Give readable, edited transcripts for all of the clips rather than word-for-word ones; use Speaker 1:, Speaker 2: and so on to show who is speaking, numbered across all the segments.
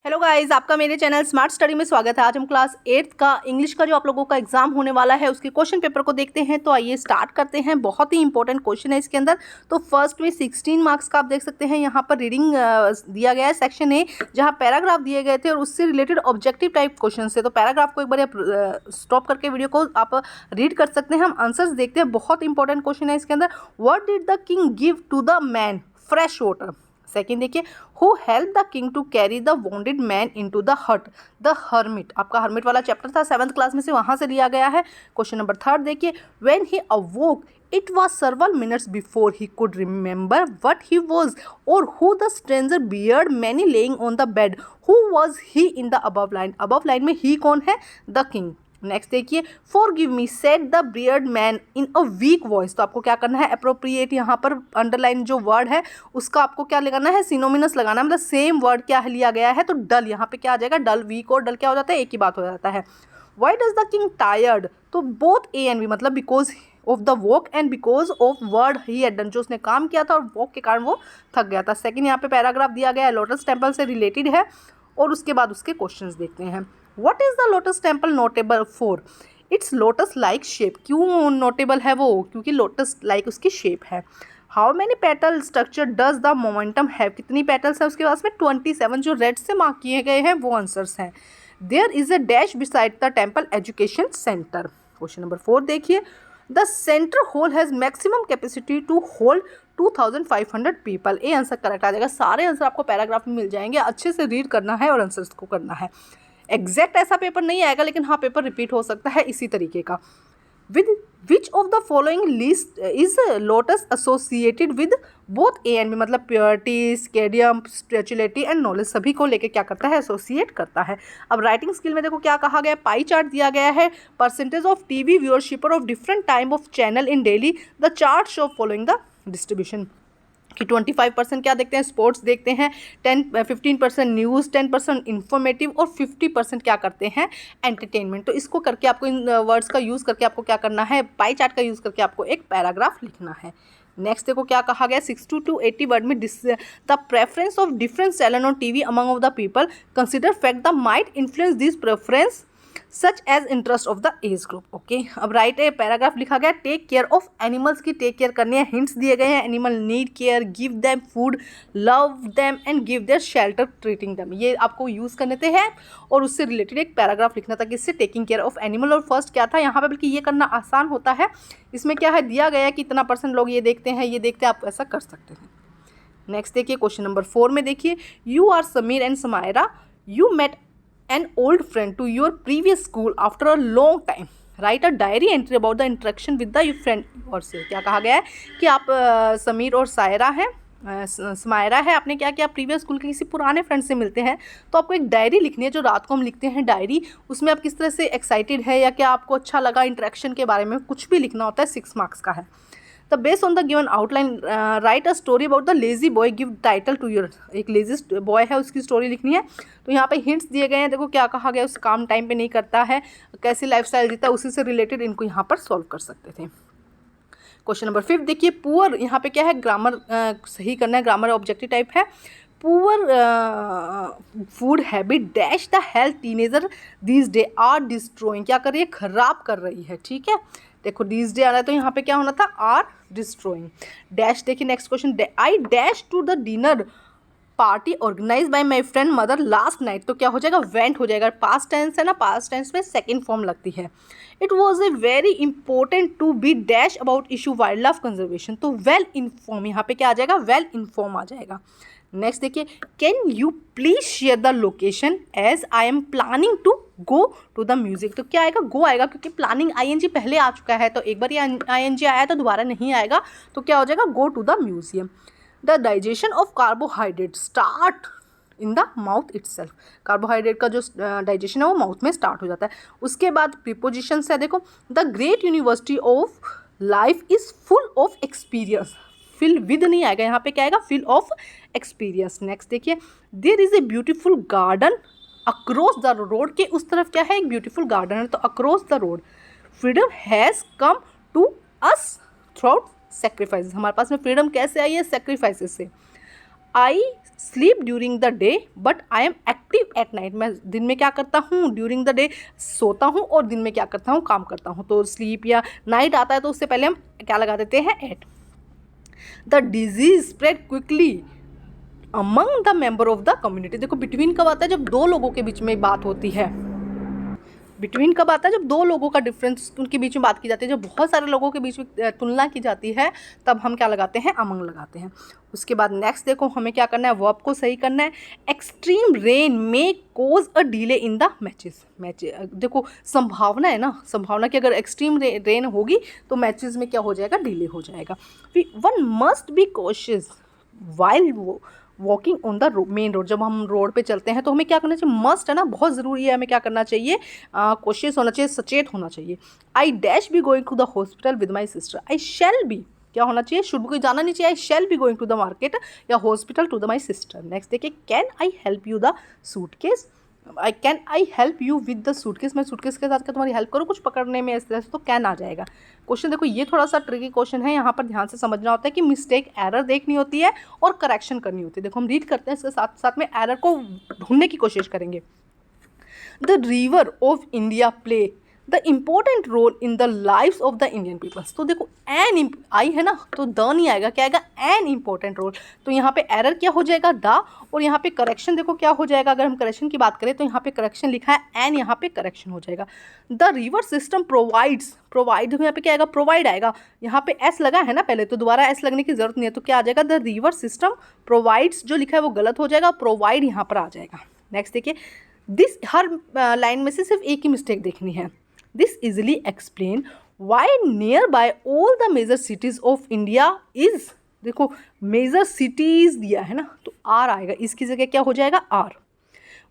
Speaker 1: Hello guys, आपका मेरे channel smart study में स्वागत है। आज हम क्लास 8th का इंग्लिश का जो आप लोगों का एग्जाम होने वाला है उसके क्वेश्चन पेपर को देखते हैं। तो आइए स्टार्ट करते हैं। बहुत ही इंपॉर्टेंट क्वेश्चन है इसके अंदर। तो फर्स्ट में 16 मार्क्स का आप देख सकते हैं। यहाँ पर रीडिंग दिया गया है सेक्शन ए, जहाँ पैराग्राफ दिए गए थे और उससे रिलेटेड ऑब्जेक्टिव टाइप क्वेश्चन है। तो पैराग्राफ को एक बार स्टॉप करके वीडियो को आप रीड कर सकते हैं। हम आंसर्स देखते हैं। बहुत इंपॉर्टेंट क्वेश्चन है इसके अंदर। What did the king give to the man? Fresh water. Second देखिए, who help the king to carry the wounded man in to the hut? The hermit. आपका हर्मिट वाला चैप्टर था 7th क्लास में से, वहाँ से लिया गया है। क्वेश्चन नंबर 3 देखिए, when he अवोक it was several minutes before he could remember what he was, or who the stranger beard many laying on the bed, who was he in the above line? above line में he कौन है? the king। Next देखिए, for give me set the beard man in a week voice. तो आपको क्या करना है? Appropriate, यहाँ पर अंडरलाइन जो वर्ड है उसका आपको क्या लगाना है? सिनोमिनस लगाना है। मतलब सेम वर्ड क्या लिया गया है, तो डल यहाँ पे क्या आ जाएगा? डल। वीक और डल क्या हो जाता है? एक ही बात हो जाता है। Why does the king tired? तो बोथ ए एंड बी, मतलब because of the walk and because of word he had done, जो उसने काम किया था और वॉक के कारण वो थक गया था। सेकंड यहाँ पे पैराग्राफ दिया गया है, लोटस टेम्पल से रिलेटेड है। और उसके बाद उसके क्वेश्चंस देखते हैं। What is the lotus temple notable for? Its lotus like shape। क्यों नोटेबल है वो? क्योंकि लोटस लाइक उसकी शेप है। How many petal structure does the momentum have? कितनी पेटल्स है उसके पास में? 27। जो रेड से मार्क किए गए हैं वो आंसर्स हैं। There is a dash beside the temple education center। Question number 4 देखिए, the center hall has maximum capacity to hold 2500 people. ये आंसर करेक्ट आ जाएगा। सारे आंसर आपको पैराग्राफ में मिल जाएंगे। अच्छे से रीड करना है और आंसर्स को करना है। एग्जैक्ट ऐसा पेपर नहीं आएगा, लेकिन हाँ पेपर रिपीट हो सकता है इसी तरीके का। With which of the following list is lotus associated with both A and B? मतलब प्योरिटी, स्केडियम, स्पिरिचुअलिटी एंड नॉलेज, सभी को लेके क्या करता है? एसोसिएट करता है। अब राइटिंग स्किल में देखो क्या कहा गया है। पाई चार्ट दिया गया है। Percentage of TV viewership of different time of channel in daily. The chart show following the distribution कि 25% क्या देखते हैं? स्पोर्ट्स देखते हैं, 15% न्यूज़, 10% इन्फॉर्मेटिव और 50% क्या करते हैं? एंटरटेनमेंट। तो इसको करके आपको, इन वर्ड्स का यूज़ करके आपको क्या करना है? पाई चार्ट का यूज़ करके आपको एक पैराग्राफ लिखना है। नेक्स्ट देखो क्या कहा गया। 60 to 80 वर्ड में the preference of different channel on TV among of the people, consider fact the might influence this preference such as interest of the age group. Okay, अब राइट ए पैराग्राफ लिखा गया। Take care of animals की take care करनी है। Hints दिए गए हैं। Animal need care, give them food, love them and give their shelter, treating them. ये आपको यूज़ करने थे हैं और उससे रिलेटेड एक पैराग्राफ लिखना था किससे? Taking care of animal. और फर्स्ट क्या था यहाँ पे? बल्कि ये करना आसान होता है। इसमें क्या है दिया गया कि इतना % लोग ये देखते हैं, ये देखते हैं, आप ऐसा कर सकते हैं। नेक्स्ट देखिए, क्वेश्चन नंबर 4 में देखिए, you are Sameer and Samaira, you met an old friend to your previous school after a long time, write a diary entry about the interaction with the friend। और से क्या कहा गया है कि आप समीर और सायरा हैं, समायरा है, आपने क्या किया? प्रीवियस स्कूल के किसी पुराने फ्रेंड से मिलते हैं। तो आपको एक डायरी लिखनी है, जो रात को हम लिखते हैं डायरी। उसमें आप किस तरह से एक्साइटेड है या क्या आपको अच्छा लगा, इंटरेक्शन के बारे में कुछ भी लिखना होता है। 6 मार्क्स का है। The based on the given outline write a story about the lazy boy, give title to your. एक लेजी बॉय है, उसकी स्टोरी लिखनी है। तो यहाँ पे हिंट्स दिए गए हैं। देखो क्या कहा गया, उस काम टाइम पे नहीं करता है, कैसी लाइफस्टाइल जीता है, उसी से रिलेटेड इनको यहाँ पर सॉल्व कर सकते थे। क्वेश्चन नंबर 5 देखिए, पुअर। यहाँ पे क्या है? ग्रामर सही करना है। ग्रामर ऑब्जेक्टिव टाइप है। Poor food habit dash the health teenager these day are destroying. क्या कर रही है? खराब कर रही है। ठीक है, देखो दीज डे आ रहा है तो यहाँ पे क्या होना था? Are destroying. डैश देखिए next question, I dash to the dinner party organise by my friend mother last night. तो क्या हो जाएगा? वेंट हो जाएगा। पास्ट टेंस है ना, पास्ट टेंस में सेकेंड फॉर्म लगती है। It was a very important to be dash about issue wild life conservation. तो वेल इन्फॉर्म, यहाँ पे क्या आ जाएगा? वेल इन्फॉर्म आ जाएगा। नेक्स्ट देखिए, can you please share the location as I am planning to go to the music. तो क्या आएगा? गो आएगा, क्योंकि प्लानिंग ING पहले आ चुका है। तो एक बार ये ING आया तो दोबारा नहीं आएगा। तो क्या हो जाएगा? Go to the museum. The digestion of carbohydrate start in the mouth itself. Carbohydrate का जो डाइजेशन है वो माउथ में स्टार्ट हो जाता है। उसके बाद प्रीपोजिशंस है। देखो, the great university of life is full of experience. Fill with नहीं आएगा, यहाँ पे क्या आएगा? Fill of experience. नेक्स्ट देखिए, there is a beautiful garden across the road. के उस तरफ क्या है? एक ब्यूटीफुल गार्डन है। तो across the road, freedom has come to us through sacrifice. हमारे पास में फ्रीडम कैसे आई है? सेक्रीफाइसेस से। I sleep during the day but I am active at night. मैं दिन में क्या करता हूँ, ड्यूरिंग द डे सोता हूँ और दिन में क्या करता हूँ, काम करता हूँ। तो स्लीप या नाइट आता है तो उससे पहले हम क्या लगा देते हैं, at. The disease spread quickly among the member of the community. देखो बिटवीन कब आता है, जब दो लोगों के बीच में बात होती है। बिटवीन कब आता है, जब दो लोगों का डिफरेंस उनके बीच में बात की जाती है। जब बहुत सारे लोगों के बीच में तुलना की जाती है तब हम क्या लगाते हैं, अमंग लगाते हैं। उसके बाद नेक्स्ट देखो हमें क्या करना है, वर्ब को सही करना है। एक्सट्रीम रेन में cause a delay in the matches. देखो संभावना है ना, संभावना कि अगर एक्सट्रीम रेन होगी तो मैचेस में क्या हो जाएगा, डिले हो जाएगा। One must be cautious while walking on the main road. जब हम रोड पे चलते हैं तो हमें क्या करना चाहिए, मस्ट है ना, बहुत ज़रूरी है, हमें क्या करना चाहिए, कॉशियस होना चाहिए, सचेत होना चाहिए। I dash be going to the hospital with my sister. I shall be क्या होना चाहिए, शुड भी कोई जाना नहीं चाहिए। I shall be going to the market या hospital to the my sister. Next देखिए, can I help you the suitcase. Can I help you with the suitcase. मैं सूटकेस के साथ क्या तुम्हारी हेल्प करूँ कुछ पकड़ने में, इस तरह से तो कैन आ जाएगा। क्वेश्चन देखो ये थोड़ा सा ट्रिकी क्वेश्चन है, यहाँ पर ध्यान से समझना होता है कि मिस्टेक एरर देखनी होती है और करेक्शन करनी होती है। देखो हम रीड करते हैं, इसके साथ साथ में एरर को ढूंढने की कोशिश करेंगे। The river of India play the important role in the life of the Indian peoples. तो देखो एन आई है ना, तो द नहीं आएगा, क्या आएगा, एन इम्पोर्टेंट रोल। तो यहाँ पे एरर क्या हो जाएगा, द, और यहाँ पे करेक्शन देखो क्या हो जाएगा। अगर हम करेक्शन की बात करें तो यहाँ पे करेक्शन लिखा है एन, यहाँ पे करेक्शन हो जाएगा। The river system provides, provide यहाँ पे क्या आएगा, प्रोवाइड आएगा। यहाँ पे एस लगा है ना पहले, तो दोबारा एस लगने की जरूरत नहीं है, तो क्या आ जाएगा, द रिवर सिस्टम प्रोवाइड्स। जो लिखा है वो गलत हो जाएगा, प्रोवाइड यहाँ पर आ जाएगा। नेक्स्ट देखिए, दिस हर लाइन में से सिर्फ एक ही मिस्टेक देखनी है। This easily explain why nearby all the major cities of India is, देखो मेजर सिटीज दिया है ना, तो आर आएगा, इसकी जगह क्या हो जाएगा, are.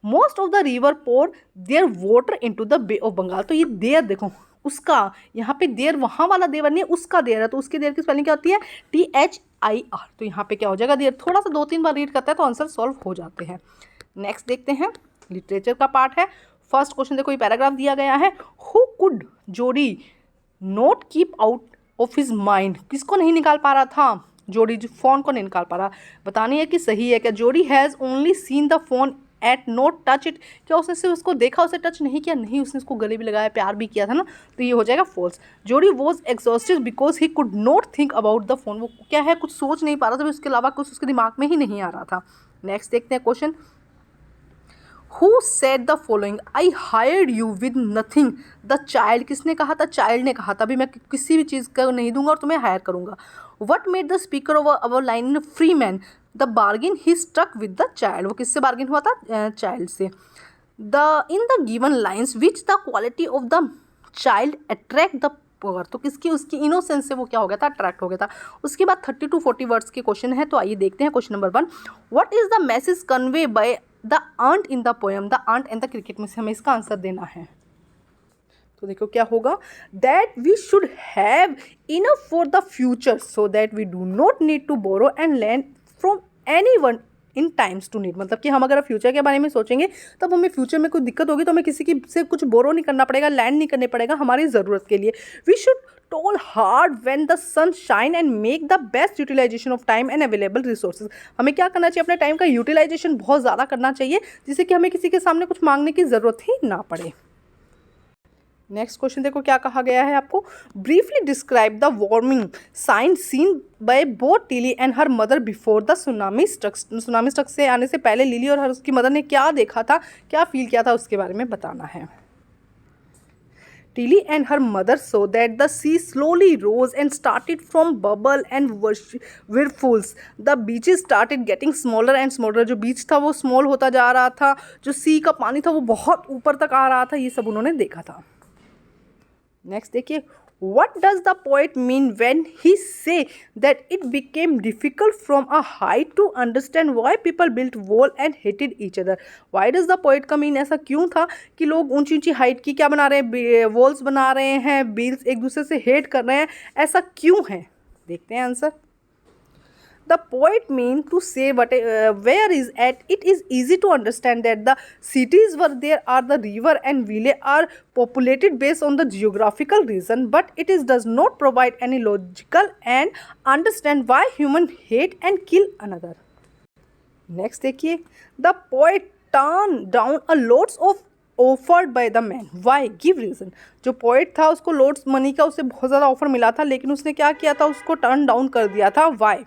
Speaker 1: Most of the river pour their water into the bay of Bengal. तो ये देयर देखो उसका, यहाँ पे देयर वहाँ वाला देवर नहीं है, उसका देयर है, तो उसकी देयर की स्पेलिंग क्या होती है, THIR। तो यहाँ पे क्या हो जाएगा, देयर। थोड़ा सा 2-3 बार रीड करता है तो आंसर सॉल्व हो जाते हैं। नेक्स्ट देखते हैं, लिटरेचर का पार्ट है। फर्स्ट क्वेश्चन देखो, ये पैराग्राफ दिया गया है। हु कुड जोड़ी note keep out of his mind. किसको नहीं निकाल पा रहा था, जोड़ी फोन को नहीं निकाल पा रहा। बतानी है कि सही है क्या। Jody has only seen the fawn at not touch it. क्या उसने सिर्फ उसको देखा, उसे टच नहीं किया, नहीं, उसने उसको गले भी लगाया, प्यार भी किया था ना, तो ये हो जाएगा फॉल्स। जोड़ी was exhausted because he could not think about the phone. वो क्या है, कुछ सोच नहीं पा रहा था, उसके अलावा कुछ उसके दिमाग में ही नहीं आ रहा था। नेक्स्ट देखते हैं question. Who said the following? I hired you with nothing. The child, किसने कहा था, चाइल्ड ने कहा था, अभी मैं किसी भी चीज़ का नहीं दूंगा और तुम्हें हायर करूंगा। What made the speaker of our line free man? The bargain he struck with the child. वो किससे बार्गेन हुआ था, चाइल्ड से। In the given lines which the quality of the child attract the poor, तो किसकी, उसकी innocence से वो क्या हो गया था, अट्रैक्ट हो गया था। उसके बाद 30 to 40 वर्ड्स के क्वेश्चन है, तो आइए देखते हैं। Question number 1, what is the message convey by the ant in the poem. The ant and the cricket में से हमें इसका आंसर देना है। तो देखो क्या होगा, that we should have enough for the future so that we do not need to borrow and lend from anyone in times to need. मतलब कि हम अगर फ्यूचर के बारे में सोचेंगे तब हमें फ्यूचर में कोई दिक्कत होगी तो हमें किसी की से कुछ बोरो नहीं करना पड़ेगा, लैंड नहीं करने पड़ेगा हमारी ज़रूरत के लिए। We should toil hard when the sun shine and make the best utilisation of time and available resources. हमें क्या करना चाहिए, अपने टाइम का यूटिलाइजेशन बहुत ज़्यादा करना चाहिए, जिससे कि हमें किसी के सामने कुछ मांगने की ज़रूरत ही ना पड़े। नेक्स्ट क्वेश्चन देखो क्या कहा गया है आपको। Briefly describe the warning sign seen by both Tilly and her mother before the tsunami struck. Tsunami struck से आने से पहले लिली और उसकी मदर ने क्या देखा था, क्या फील किया था, उसके बारे में बताना है। Tilly and her mother saw that the sea slowly rose and started from bubble and whirlpools. The beaches started getting smaller and smaller. जो बीच था वो स्मॉल होता जा रहा था, जो सी का पानी था वो बहुत ऊपर तक आ रहा था, ये सब उन्होंने देखा था। नेक्स्ट देखिए, what does the poet mean when he say that it became difficult from a height to understand why people built wall and hated each other? Why does the poet का mean ऐसा क्यों था कि लोग ऊंची ऊंची height की क्या बना रहे हैं, वॉल्स बना रहे हैं, बिल्स एक दूसरे से हेट कर रहे हैं, ऐसा क्यों है, देखते हैं answer. The poet mean to say where is at it is easy to understand that the cities where there are the river and village are populated based on the geographical reason, but it is does not provide any logical and understand why human hate and kill another. Next देखिए, the poet turn down a loads of offered by the man, why, give reason. जो poet था उसको loads money का उससे बहुत ज़्यादा offer मिला था, लेकिन उसने क्या किया था, उसको टर्न डाउन कर दिया था, वाई।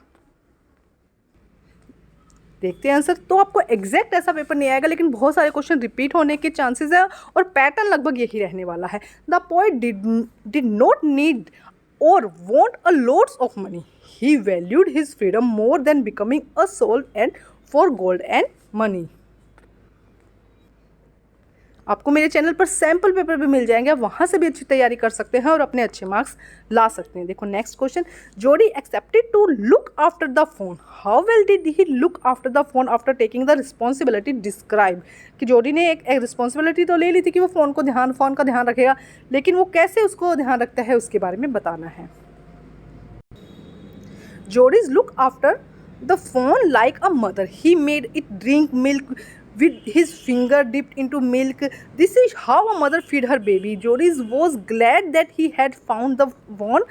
Speaker 1: देखते हैं आंसर। तो आपको एग्जैक्ट ऐसा पेपर नहीं आएगा, लेकिन बहुत सारे क्वेश्चन रिपीट होने के चांसेस है और पैटर्न लगभग यही रहने वाला है। The poet did not need और want a loads of money, he valued his freedom more than becoming a soul and for gold and money. आपको मेरे चैनल पर सैम्पल पेपर भी मिल जाएंगे, आप वहाँ से भी अच्छी तैयारी कर सकते हैं और अपने अच्छे मार्क्स ला सकते हैं। देखो next question, Jody accepted to look after the fawn, how well did he look after the fawn after taking the responsibility, describe. कि जोडी ने एक रिस्पॉन्सिबिलिटी तो ले ली थी कि वो फ़ोन का ध्यान रखेगा, लेकिन वो कैसे उसको ध्यान रखता है उसके बारे में बताना है। Jody's look after the phone like a mother. He made it drink milk with his finger dipped into milk. This is how a mother feed her baby. Joris was glad that he had found the phone.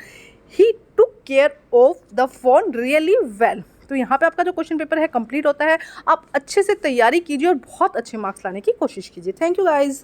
Speaker 1: He took care of the phone really well. तो यहाँ पे आपका जो question paper है complete होता है। आप अच्छे से तैयारी कीजिए और बहुत अच्छे मार्क्स लाने की कोशिश कीजिए। Thank you guys.